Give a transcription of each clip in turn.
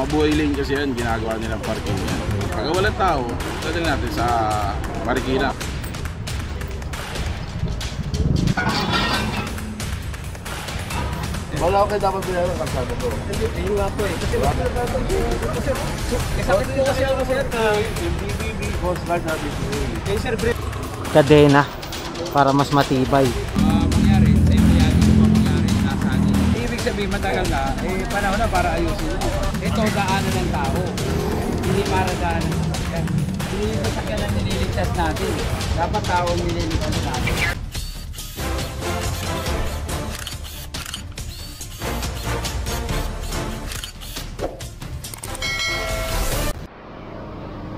Mabuhay Lane kasi yan, ginagawa nilang parking yan. Pag walang tao, dating natin sa Marikina. Wala ko kayo dapat pinala ng kalsada to. Ayun nga po eh. Kasi sakit po kasi ako sir. Yung BBB, Coast Guard natin. Kaya sir, Kadena para mas matibay. mangyari, sa iyo yan, ito ba mangyari, nasa akin. Ibig sabihin matagal na, panahon na para ayusin. Ito daanan ng tao. Hindi para daanan ng sasakyan. Hindi yung sasakyan ang nililigtas natin. Dapat tao ang nililigtas natin.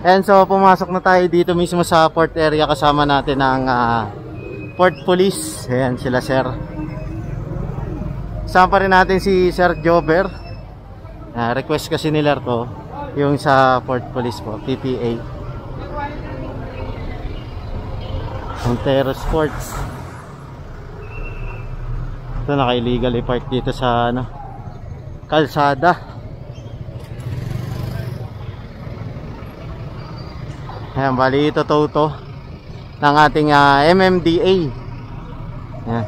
And so pumasok na tayo dito mismo sa port area, kasama natin ang Port Police. Ayan sila sir. Kasama pa rin natin si Sir Jober. Request kasi nila to yung sa Port Police po, PPA. Montero Sports. Ito naka-illegal i-park dito sa kalsada. Ayan, bali ito to ng ating MMDA. Ayan.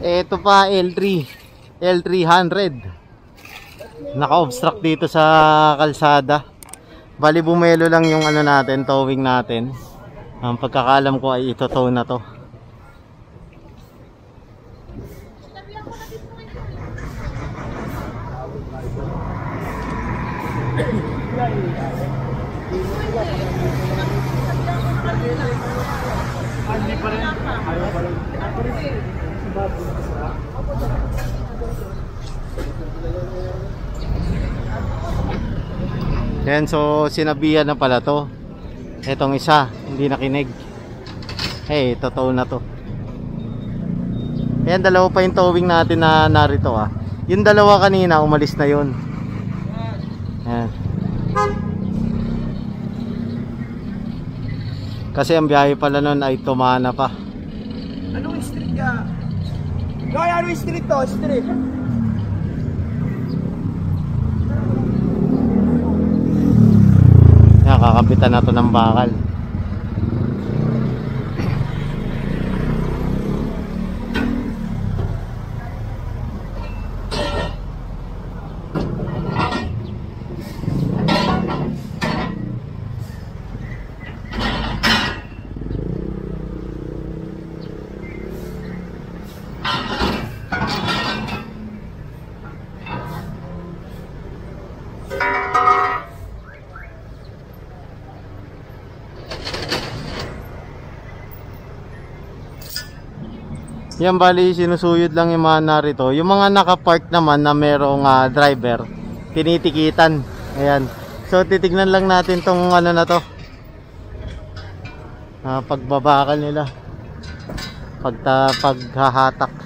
Ito pa L300. Naka-obstruct dito sa kalsada. Bali bumelo lang yung natin, towing natin. Ang pagkakalam ko ay ito tow na to. Yan, so sinabihan na pala to. Etong isa, hindi nakinig. Hey, totoo na to. Yan, dalawa pa yung towing natin na narito Yung dalawa kanina, umalis na yun. Yan. Kasi ang biyahe pala nun ay tumana pa. Anong street ka? Goy, anong street to? Street. Yan, kakapitan na to ng bakal. Yan, bali sinusuyod lang yung mga narito. Yung mga nakapark naman na merong driver, tinitikitan. Ayan. So titignan lang natin tong na to. Pagbabakal nila. Paghahatak.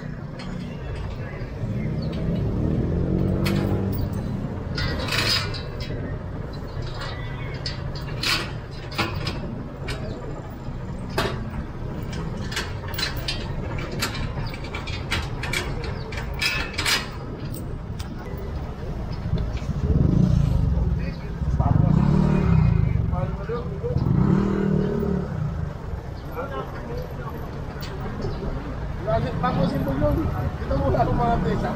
Pakusin mo yun. Ito muna ako mga pesa.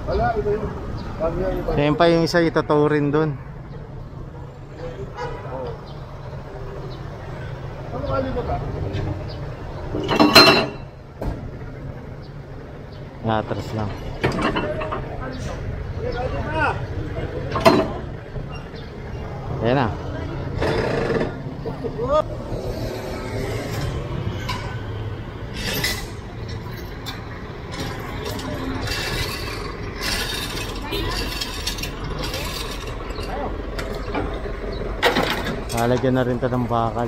Wala, iba yun. Ayan pa yung isa, itataw rin dun. Ano kali mo ka? Atras lang. Ayan na. Lalagyan na rin ito ng bakal.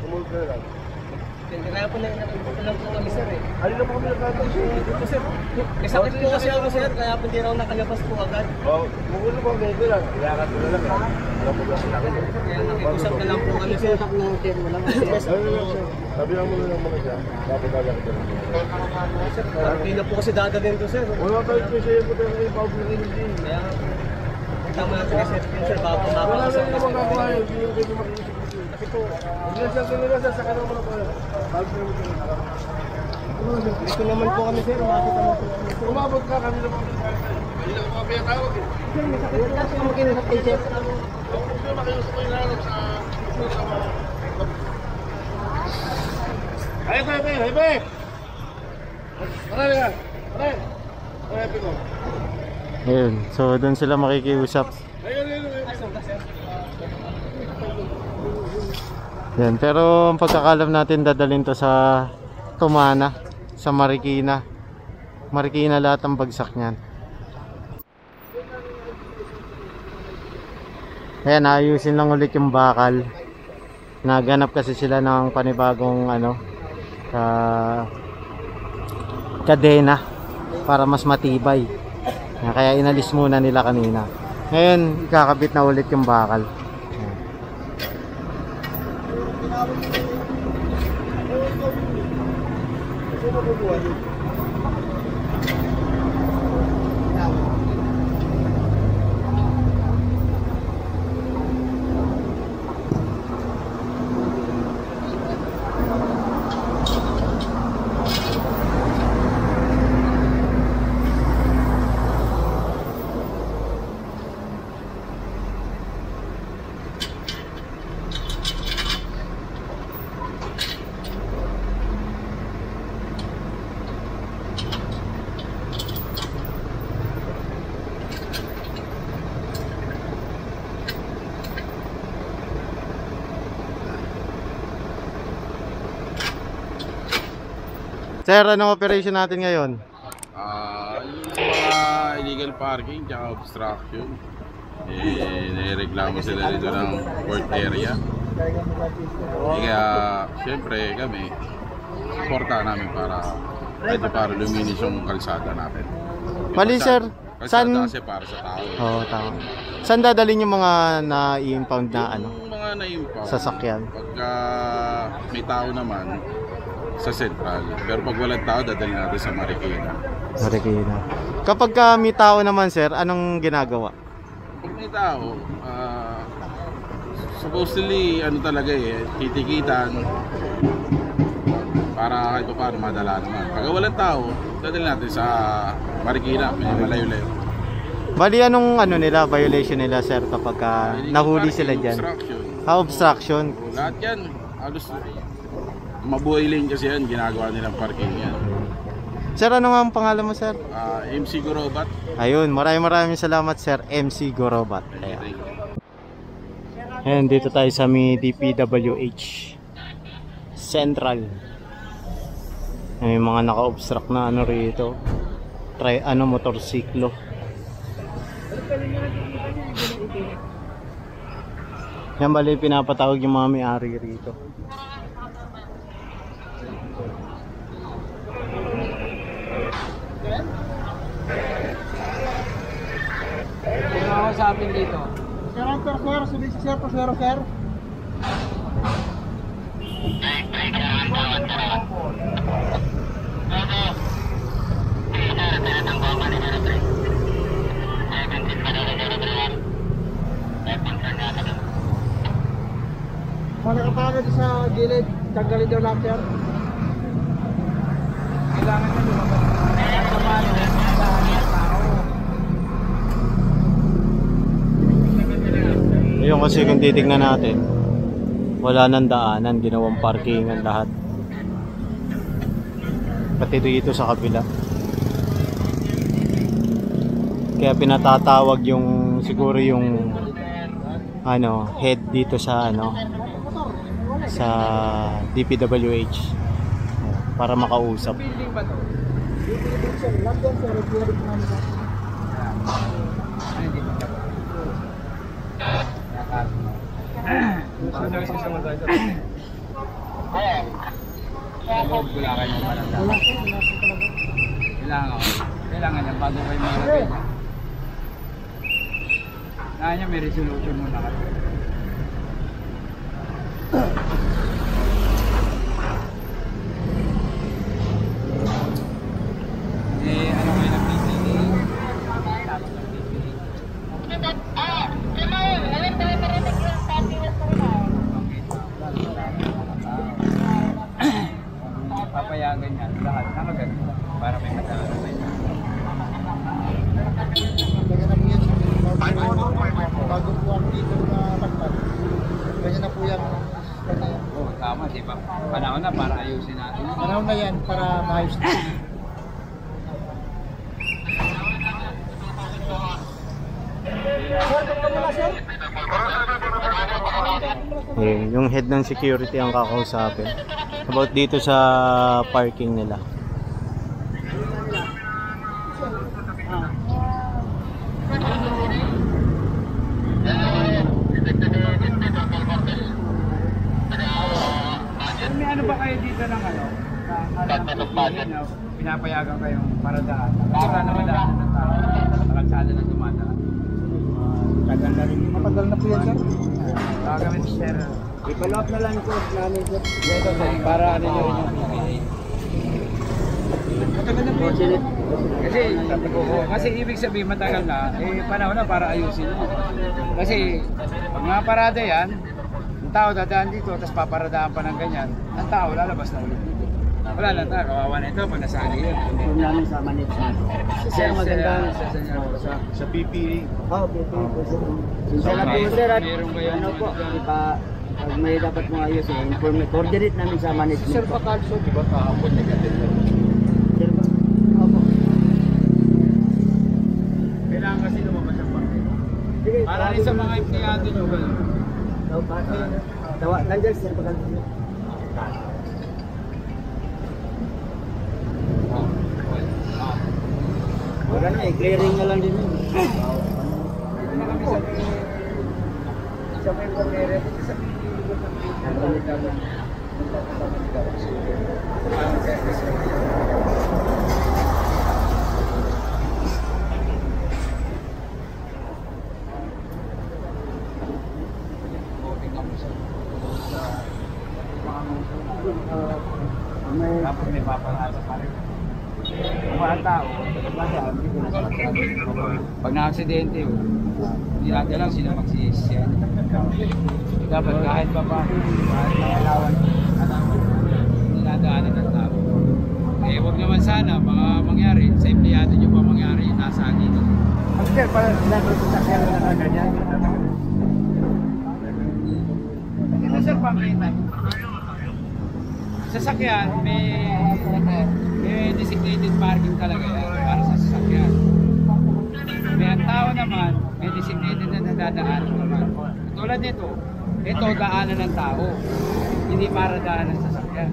Tumulog ka lang. Kaya po lang po kami sir eh. Alin na po kami nakatay siya. Ito sir, may sakit po kasi ako sir, kaya po hindi raw nakalabas po agad. Oh, kung po medyo lang. Ilakat mo na lang. Wala po kasi nakin. Kaya nakikusap na lang po kami sir. Sabi lang mo na lang mga siya. Dapat lalakad na lang. Sir, hindi na po kasi dadalhin to sir. Wala tayo po siya po tayo yung public energy. Kaya tama natin kasi sir, bago Wala makakasap na naman ako kayo. Hindi yung pwede makikisip. Kasi po, hindi na siya sa kanila mo na po. Dito naman po kami sir, makakita mo po kami. Umabot ka kami na po. Hindi na mga pinatawag eh. Sir, may sakit po kasi yung kinusap kay sir. Hindi na makiusap ko yung lalap sa... Ay, Pepe! Pepe! Marami ka! Marami! Marami ko! Ayun, so doon sila makikiusap. Ayun, ayun, ayun! Yan, pero ang pagkakalam natin dadalhin to sa Tumana, sa Marikina. Marikina lahat ang bagsak niyan. Ayan, ayusin lang ulit yung bakal. Naganap kasi sila ng panibagong kadena para mas matibay. Kaya inalis muna nila kanina. Ngayon, ikakabit na ulit yung bakal. Sir, anong operation natin ngayon? Yung mga illegal parking tsaka obstruction, nireklamo sila dito ng port area. Kaya syempre kami suporta namin para luminis yung kalsada natin. Mali sir, Kalsada kasi para sa tao. Oo, tama. Saan dadalhin yung mga na-impound na Yung mga na-impound, sasakyan? pagka may tao naman sa Central, pero pag walang tao dadalhin natin sa Marikina. Marikina. Kapag may tao naman sir, anong ginagawa? Pag may tao, supposedly talaga titikitan para kahit pa paano madala naman. Pag walang tao, dadalhin natin sa Marikina, malayo-layo. Bali anong nila, violation nila sir kapag nahuli sila dyan? Obstruction. Obstruction. Lahat yan, halos mabuhay lane kasi yan, ginagawa nilang parking yan. Sir, ano nga ang pangalan mo sir? MC Gorobat. Ayun, maraming salamat sir, MC Gorobat. Ayan. Ayan, dito tayo sa DPWH Central. May mga naka-obstruct na rito. Motorsiklo. Yan bali pinapatawag yung mga may-ari rito. Sino ako sa akin dito? Sir. Nakapagod sa gilid, tanggalin daw lang sir. Kailangan na lumabas. Sa mano, dahan ng tao. Ayun kasi kung titignan natin, wala nang daanan, ginawang parkingan lahat. Pati dito sa kabila. Kaya pinatatawag yung siguro yung head dito sa sa DPWH para makausap. Building ba to? Ay, hindi pa. Wala kayo ng palanda. Kailangan yan bago kayo malagay niya. Kaya niya may resolution muna kayo. Ano kayo ng PPA? Tapos ng PPA. Papayagan yan lahat nakaganda para may matalaga tayo. Bago po ang dito na tagtag. Ganyan na po yan. Oo, tama, di ba? Panahon na para ayusin natin. Panahon na yan para maayos na. Yung head ng security ang kakausapin about dito sa parking nila. May ano ba kayo dito ng pinapayagan kayong paradaan? Wala naman daan ng tao. Kalsada na dumadaan. Tagal na rin. Matagal na po yan sir. Gagawin si sir. I-follow up na lang ito namin sir. Dito sir, para ano nyo rin yung PPA. Matagal na po yan sir. Kasi ibig sabihin matagal na, panahon na para ayusin mo. Kasi pag mga parada yan, ang tao dadaan dito, tapos paparadaan pa ng ganyan, ang tao lalabas na ulit dito. Wala lang tayo, kawawa na ito pag nasali yun. Inform namin sa management. Sir, magandang Sa PPA. Oo, PPA po sir. Salamat po sir. At Ano po, pag may dapat mo ayos, coordinate namin sa management. Sir, pakalso, di ba kahapon negative? Sir, opo. kailangan kasi lumabas ang parking. Para rin sa mga empleyado nyo gano'n. Nandiyan sir, pakalso. Wala na, clearing na lang din yun. Sa may pamere, sa tapos may paparada pa rin. Kung walang tao, pag na-aksidente, hindi natin alam sino magsisisiyan. Dapat kahit pa kahit may alawan, hindi nadaanan ng tao. Huwag naman sana, mga mangyari, sa empleyado nyo pa mangyari, nasa dito. Sir, para nagsasakyang na ganyan. Ito sir, pangkita. Sasakyan, may designated parking talaga yan para sa sasakyan. May ang tao naman, may designated na nadadaan naman. Tulad nito, ito daanan ng tao, hindi para daanan ng sasakyan.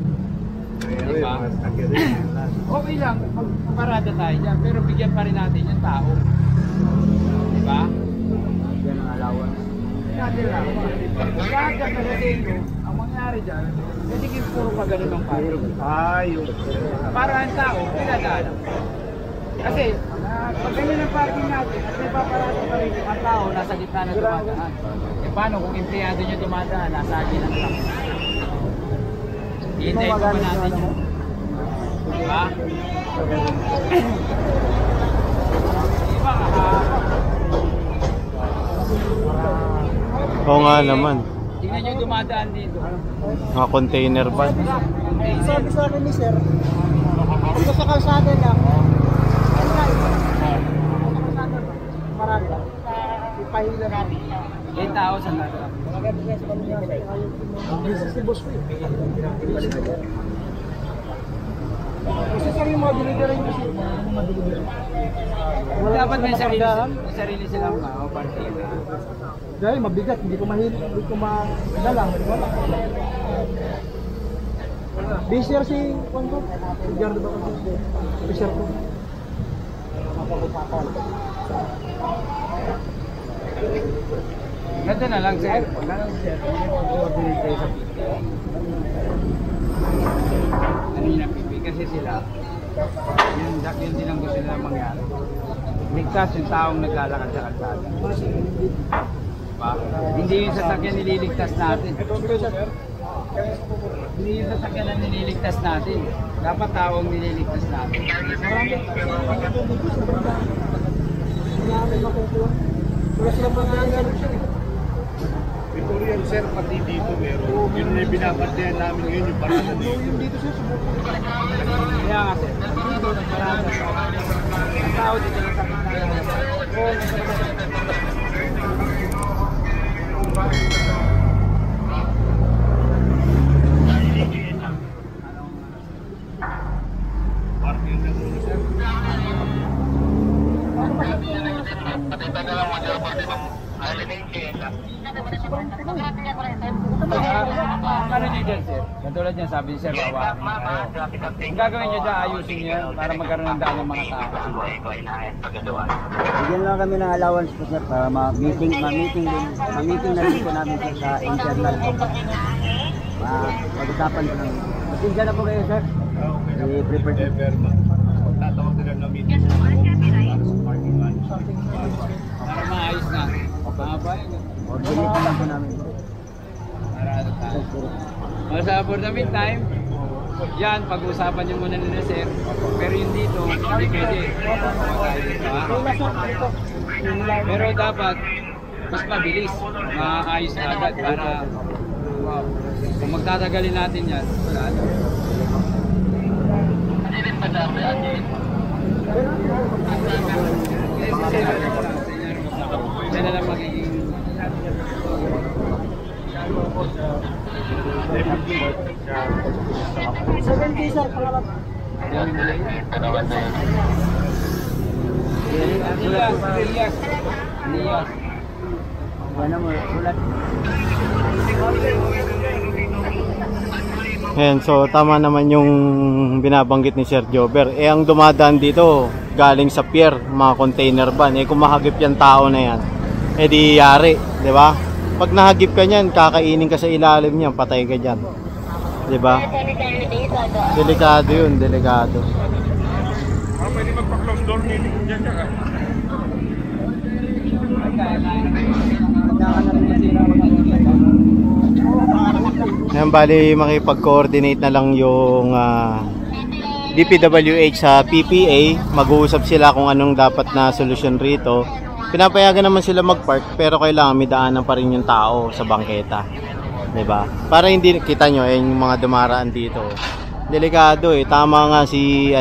Diba? Okay lang, parada tayo dyan, pero bigyan pa rin natin yung tao. Diba? Yan ang allowance. natin lang. Lahat yan kasi sa inyo, ang mangyari dyan, kasi puro pa ganun ng parking. Yun. Para ang tao, pinadaanan. Kasi, pag ganyan ang parking natin, at may paparado pa rin ang tao, nasa gitna na dumadaan. E paano kung empleyado nyo dumadaan, nasa agin ang truck? Hihintayin ko pa natin yun. Diba? Diba kahapon? Oo nga naman. Tingnan nyo dumadaan dito. Mga container van. Sabi sa akin ni sir, dito sa kalsada lang, marami lang. Ipahila namin. 8,000 na lang. Si boss ko yun. Kasi sir yung mga delivery kasi. Dapat may sarili silang partida. Dahil mabigat, hindi ko madala. Wala. Bisher si Juan ko. Si Gerardo ba ko? Bisher ko. Ganito na lang sir. Wala lang sir. Coordinate kayo sa PP. Ano yun ang PP? Kasi sila, yun din ang gusto nila mangyari. Ligtas yung taong naglalakad sa kalsada. Diba? Hindi yung sasakyan nililigtas natin. Hindi yung sasakyan na nililigtas natin. Dapat taong nililigtas natin. Wala sila pa nga Victorian sir, pati dito meron. Yun na yung binabantayan namin ngayon, yung parada dito. yung dito sir, subukan. Kaya nga sir, dito nagparada. Ang tao dito lang sa Parking na muna sir. Ano nyo dyan sir? Katulad niya sabi ni sir, wawakin kayo. Ang gagawin nyo dyan, ayusin nyo para magkaroon ng daan ng mga tao. Bigyan lang kami ng allowance po sir para ma-meeting na rin po namin sir sa internal po. Pag-usapan ko namin. Pasensya na po kayo sir. I-prepare Never magtatawag nila ng meeting para sa parking lot. Para maayos na. Mga bayan. Coordinate na lang po namin. Para ano tayo. For the meantime, yan, pag-usapan nyo muna nila sir. Pero yung dito, hindi pwede. Pero dapat, mas mabilis. Maayos na agad para kung magtatagalin natin yan, wala na. Yan na lang magiging Elias. Ano mo, sulat. Ayan, so tama naman yung binabanggit ni Sir Jober. Ang dumadaan dito, galing sa pier, mga container van. Kung mahagip yung tao na yan, di yari, di ba? Pag nahagip ka niyan, kakainin ka sa ilalim niyan, patay ka dyan. Di ba? Delikado yun, delikado. Pwede magpa-close door meeting dyan ka. Ngayon, bali makipag-coordinate na lang yung DPWH sa PPA. Mag-uusap sila kung anong dapat na solusyon rito. Pinapayagan naman sila mag-park, pero kailangan may daanan pa rin yung tao sa bangketa, diba? Para hindi kita nyo yung mga dumaraan dito. Delikado tama nga si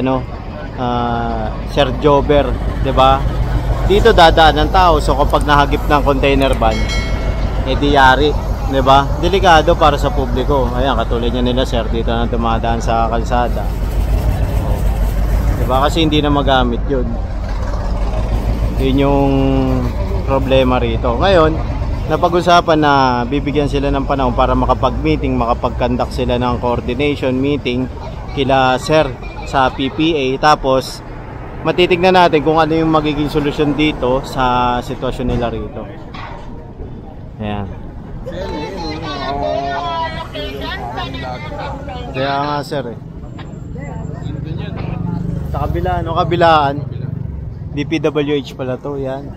Sir Jober, diba? Dito dadaan ng tao, so kapag nahagip ng container van, di yari, diba? Delikado para sa publiko. Ayan, katulad niya nila sir, dito na dumadaan sa kalsada, diba? Kasi hindi na magamit yun. Yun yung problema rito. Ngayon, napag-usapan na bibigyan sila ng panahon para makapag-meeting, makapag-conduct sila ng coordination meeting kila sir sa PPA. Tapos, matitignan natin kung ano yung magiging solusyon dito sa sitwasyon nila rito. Ayan. Kaya nga sir eh. Sa kabila, no? Kabilaan. DPWH pala to, yan.